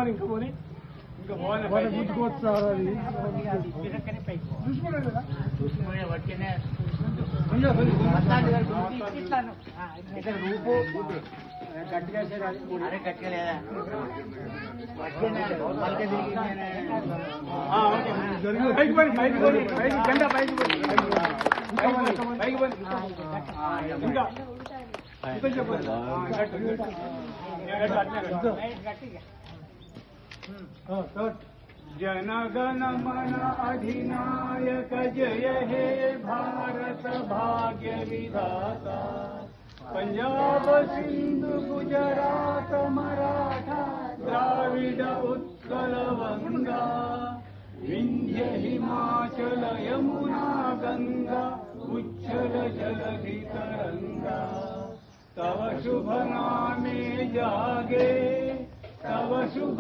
ఇంకా పోనీ ఇంకా పోవాలి గుర్తుకోవచ్చు సార్ అది చూసుకున్నాడు కదా చూసుకునే వచ్చేనే రూపు గట్టిగా అరే గట్టిగా లేదా పైకి పోయి పైకి పోయి పైకి జెండా పైకి పోయి పైకి పోయి ఇంకా చెప్పండి जनगण मन अधिनायक जय हे भारत भाग्य विधाता पंजाब सिंधु गुजरात मराठा द्राविड उत्कल गंगा विंध्य हिमाचल यमुना गंगा उच्छल जलधि तरंगा तव शुभ नामे जागे तव शुभ